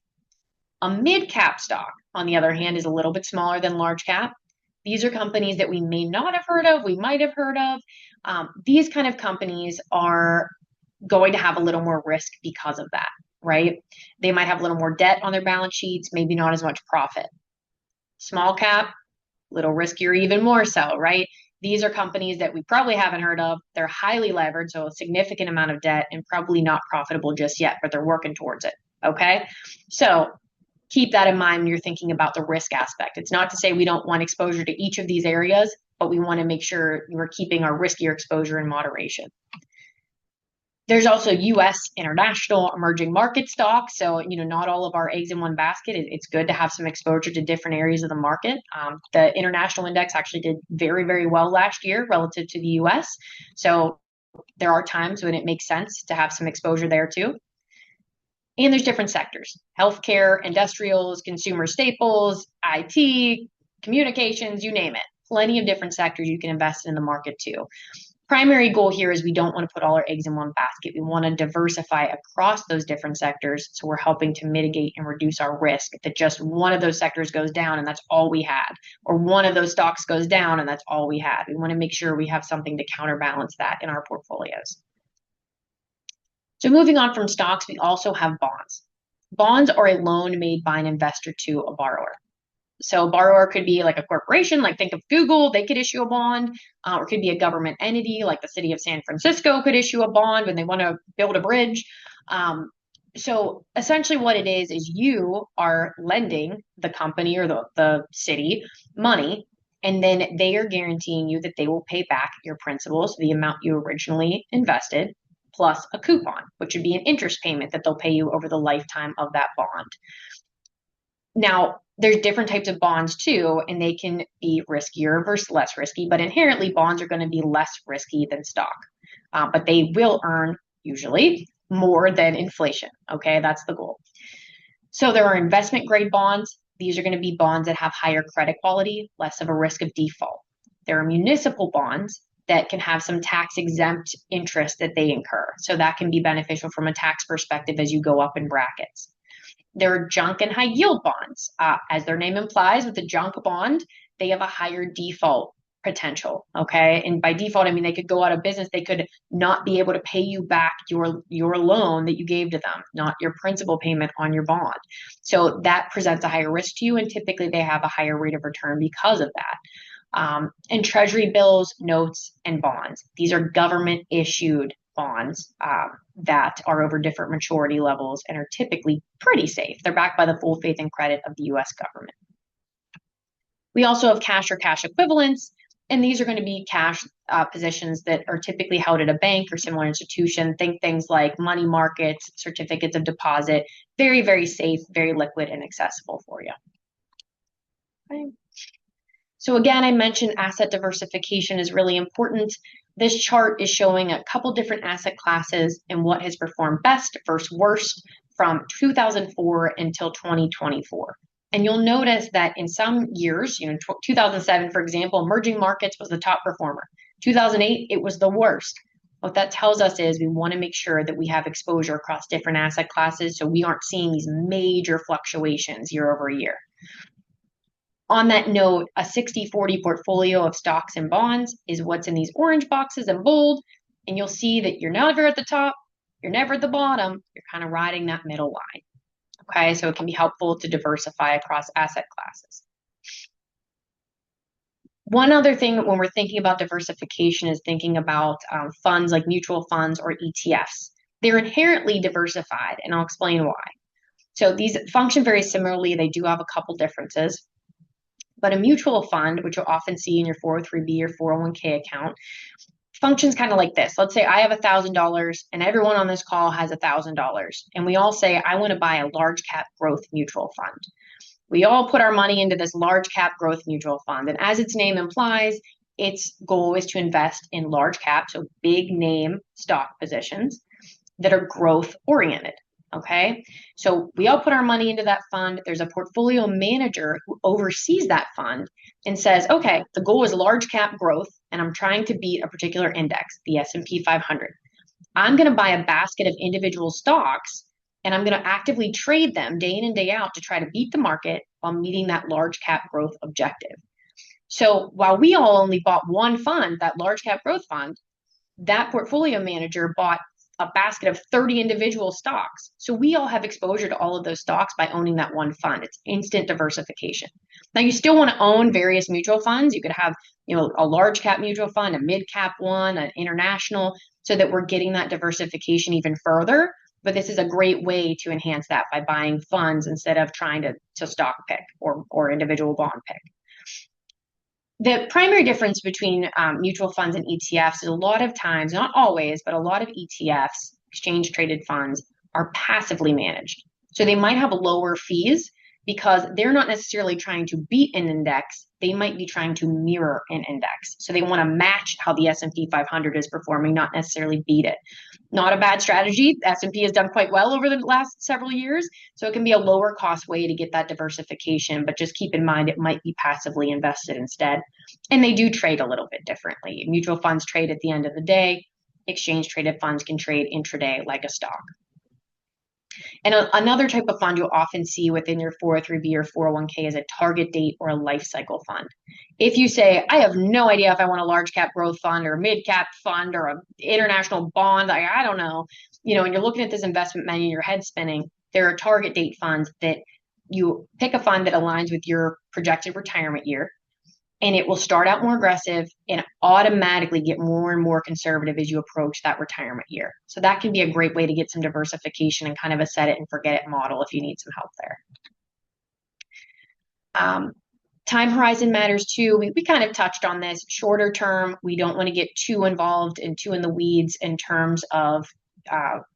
A mid-cap stock, on the other hand, is a little bit smaller than large cap. These are companies that we may not have heard of, we might have heard of. These kind of companies are going to have a little more risk because of that, right? They might have a little more debt on their balance sheets, maybe not as much profit. Small cap, little riskier, even more so, right? These are companies that we probably haven't heard of. They're highly levered, so a significant amount of debt and probably not profitable just yet, but they're working towards it, okay? So keep that in mind when you're thinking about the risk aspect. It's not to say we don't want exposure to each of these areas, but we want to make sure we're keeping our riskier exposure in moderation. There's also U.S. international emerging market stocks. So, not all of our eggs in one basket. It's good to have some exposure to different areas of the market. The international index actually did very, very well last year relative to the U.S. So there are times when it makes sense to have some exposure there too. And there's different sectors: healthcare, industrials, consumer staples, IT, communications, you name it. Plenty of different sectors you can invest in the market too. Primary goal here is we don't want to put all our eggs in one basket. We want to diversify across those different sectors, so we're helping to mitigate and reduce our risk that just one of those sectors goes down and that's all we had, or one of those stocks goes down and that's all we had. We want to make sure we have something to counterbalance that in our portfolios. So moving on from stocks, we also have bonds. Bonds are a loan made by an investor to a borrower. So a borrower could be like a corporation, like think of Google, they could issue a bond, or it could be a government entity, like the city of San Francisco could issue a bond when they want to build a bridge. So essentially what it is you are lending the company or the city money, and then they are guaranteeing you that they will pay back your principal, so the amount you originally invested, plus a coupon, which would be an interest payment that they'll pay you over the lifetime of that bond. Now, there's different types of bonds too, and they can be riskier versus less risky, but inherently bonds are going to be less risky than stock. But they will earn usually more than inflation. Okay, that's the goal. So there are investment grade bonds. These are going to be bonds that have higher credit quality, less of a risk of default. There are municipal bonds that can have some tax exempt interest that they incur. So that can be beneficial from a tax perspective as you go up in brackets. There are junk and high yield bonds. As their name implies, with a junk bond, they have a higher default potential, okay? And by default, I mean they could go out of business. They could not be able to pay you back your loan that you gave to them, not your principal payment on your bond. So that presents a higher risk to you, and typically they have a higher rate of return because of that. And treasury bills, notes, and bonds. These are government issued bonds that are over different maturity levels and are typically pretty safe. They're backed by the full faith and credit of the U.S. government. We also have cash or cash equivalents, and these are going to be cash positions that are typically held at a bank or similar institution. Think things like money markets, certificates of deposit, very, very safe, very liquid and accessible for you. Okay. So again, I mentioned asset diversification is really important. This chart is showing a couple different asset classes and what has performed best versus worst from 2004 until 2024. And you'll notice that in some years, 2007, for example, emerging markets was the top performer. 2008, it was the worst. What that tells us is we want to make sure that we have exposure across different asset classes so we aren't seeing these major fluctuations year over year. On that note, a 60-40 portfolio of stocks and bonds is what's in these orange boxes in bold, and you'll see that you're never at the top, you're never at the bottom, you're kind of riding that middle line. Okay, so it can be helpful to diversify across asset classes. One other thing when we're thinking about diversification is thinking about funds like mutual funds or ETFs. They're inherently diversified, and I'll explain why. So these function very similarly. They do have a couple differences. But a mutual fund, which you'll often see in your 403(b) or 401(k) account, functions kind of like this. Let's say I have $1,000 and everyone on this call has $1,000. And we all say, I want to buy a large cap growth mutual fund. We all put our money into this large cap growth mutual fund. And as its name implies, its goal is to invest in large cap, so big name stock positions that are growth oriented. Okay, so we all put our money into that fund. There's a portfolio manager who oversees that fund and says, okay, the goal is large cap growth, and I'm trying to beat a particular index, the S&P 500. I'm going to buy a basket of individual stocks, and I'm going to actively trade them day in and day out to try to beat the market while meeting that large cap growth objective. So while we all only bought one fund, that large cap growth fund, that portfolio manager bought a basket of 30 individual stocks. So we all have exposure to all of those stocks by owning that one fund. It's instant diversification. Now you still want to own various mutual funds. You could have, a large cap mutual fund, a mid cap one, an international, so that we're getting that diversification even further. But this is a great way to enhance that by buying funds instead of trying to stock pick or individual bond pick. The primary difference between mutual funds and ETFs is a lot of times, not always, but a lot of ETFs, exchange traded funds, are passively managed. So they might have lower fees because they're not necessarily trying to beat an index. They might be trying to mirror an index. So they want to match how the S&P 500 is performing, not necessarily beat it. Not a bad strategy. S&P has done quite well over the last several years. So it can be a lower cost way to get that diversification, but just keep in mind it might be passively invested instead. And they do trade a little bit differently. Mutual funds trade at the end of the day. Exchange traded funds can trade intraday like a stock. And another type of fund you'll often see within your 403(b) or 401(k) is a target date or a life cycle fund. If you say, I have no idea if I want a large cap growth fund or a mid cap fund or an international bond, I don't know, and you're looking at this investment menu, your head spinning, there are target date funds that you pick a fund that aligns with your projected retirement year. And it will start out more aggressive and automatically get more and more conservative as you approach that retirement year. So that can be a great way to get some diversification and kind of a set it and forget it model if you need some help there. Time horizon matters too. We kind of touched on this. Shorter term, we don't want to get too involved and too in the weeds in terms of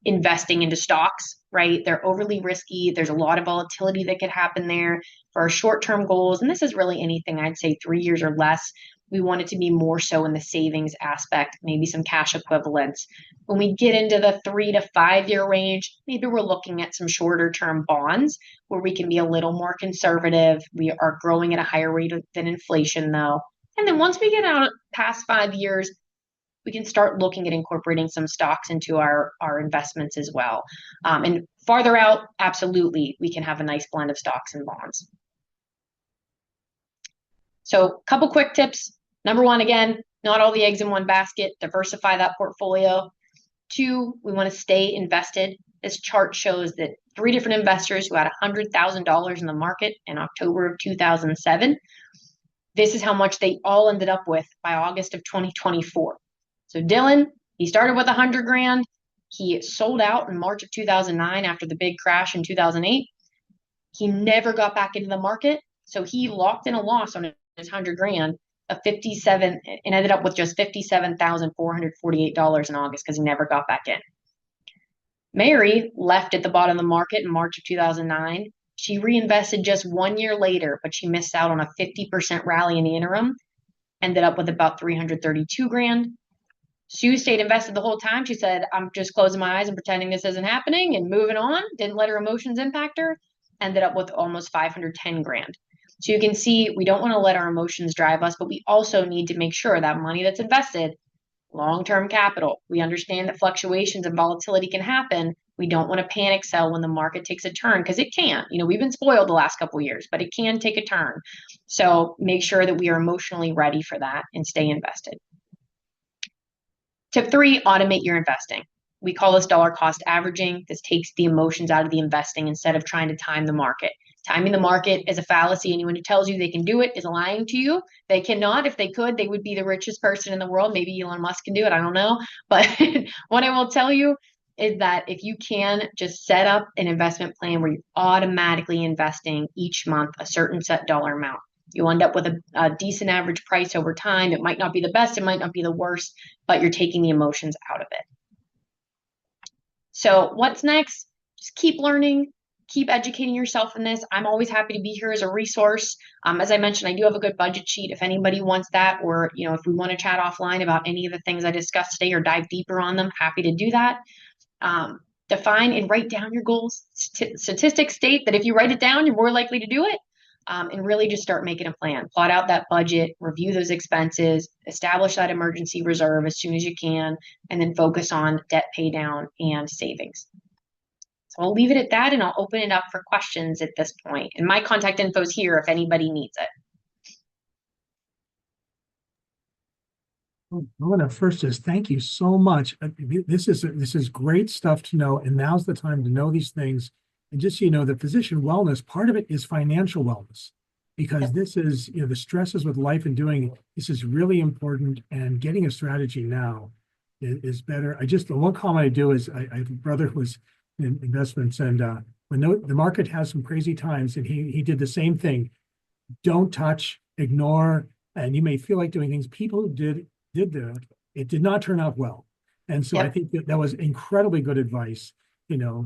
investing into stocks, right? They're overly risky. There's a lot of volatility that could happen there. For our short-term goals, and this is really anything, I'd say 3 years or less, we want it to be more so in the savings aspect, maybe some cash equivalents. When we get into the 3 to 5 year range, maybe we're looking at some shorter term bonds where we can be a little more conservative. We are growing at a higher rate than inflation though. And then once we get out past 5 years, we can start looking at incorporating some stocks into our investments as well. And farther out, absolutely, we can have a nice blend of stocks and bonds. So a couple quick tips. Number one, again, not all the eggs in one basket. Diversify that portfolio. 2, we want to stay invested. This chart shows that 3 different investors who had $100,000 in the market in October of 2007, this is how much they all ended up with by August of 2024. So Dylan, he started with 100 grand. He sold out in March of 2009 after the big crash in 2008. He never got back into the market. So he locked in a loss on his 100 grand of 57 and ended up with just $57,448 in August because he never got back in. Mary left at the bottom of the market in March of 2009. She reinvested just 1 year later, but she missed out on a 50% rally in the interim, ended up with about 332 grand. Sue stayed invested the whole time. She said, I'm just closing my eyes and pretending this isn't happening and moving on. Didn't let her emotions impact her. Ended up with almost 510 grand. So you can see we don't want to let our emotions drive us, but we also need to make sure that money that's invested, long-term capital, we understand that fluctuations and volatility can happen. We don't want to panic sell when the market takes a turn because it can. We've been spoiled the last couple of years, but it can take a turn. So make sure that we are emotionally ready for that and stay invested. Tip 3, automate your investing. We call this dollar cost averaging. This takes the emotions out of the investing instead of trying to time the market. Timing the market is a fallacy. Anyone who tells you they can do it is lying to you. They cannot. If they could, they would be the richest person in the world. Maybe Elon Musk can do it. I don't know. But what I will tell you is that if you can just set up an investment plan where you're automatically investing each month a certain set dollar amount, you end up with a decent average price over time. It might not be the best, it might not be the worst, but you're taking the emotions out of it. So what's next? Just keep learning, keep educating yourself in this. I'm always happy to be here as a resource. As I mentioned, I do have a good budget sheet if anybody wants that, or if we want to chat offline about any of the things I discussed today or dive deeper on them, happy to do that. Define and write down your goals. Statistics state that if you write it down, you're more likely to do it. And really just start making a plan. Plot out that budget, review those expenses, establish that emergency reserve as soon as you can, and then focus on debt pay down and savings. So I'll leave it at that, and I'll open it up for questions at this point. And my contact info is here if anybody needs it. I want to first just thank you so much. This is great stuff to know, and now's the time to know these things. And just so you know, the physician wellness, part of it is financial wellness, because this is, the stresses with life and doing this is really important, and getting a strategy now is better. The one comment I do is I have a brother who was in investments, and when the market has some crazy times, and he did the same thing. Don't touch, ignore, and you may feel like doing things. People who did that, it did not turn out well. And so I think that was incredibly good advice,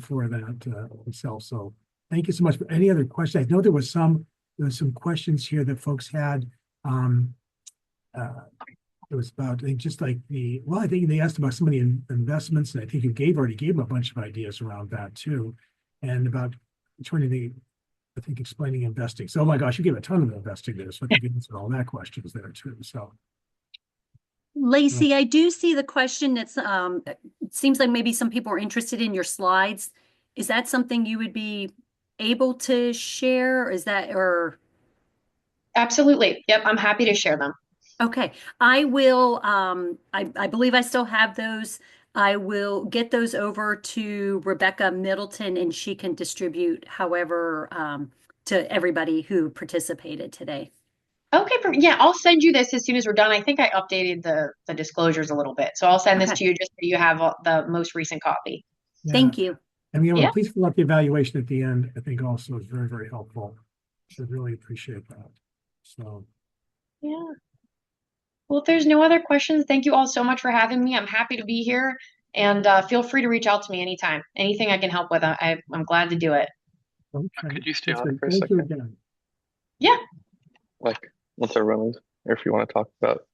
for that itself. So thank you so much. For any other questions? I know there was some questions here that folks had. It was about, I think, just like I think they asked about some of the investments, and I think you already gave them a bunch of ideas around that too, and about explaining investing. So, oh my gosh, you gave a ton of investing there. So I think you answered all that questions there too. So. Lacey, I do see the question that's, it seems like maybe some people are interested in your slides. Is that something you would be able to share? Or? Absolutely. Yep. I'm happy to share them. Okay. I will, I believe I still have those. I will get those over to Rebecca Middleton, and she can distribute however, to everybody who participated today. Okay, yeah, I'll send you this as soon as we're done. I think I updated the disclosures a little bit, so I'll send this to you just so you have the most recent copy. Yeah. Thank you. And please fill out the evaluation at the end. I think also is very, very helpful. Should really appreciate that. So. Yeah. Well, if there's no other questions, thank you all so much for having me. I'm happy to be here, and feel free to reach out to me anytime. Anything I can help with, I'm glad to do it. Okay. Could you stay on for a Thank you second? again. Yeah. Once everyone leaves, or if you want to talk about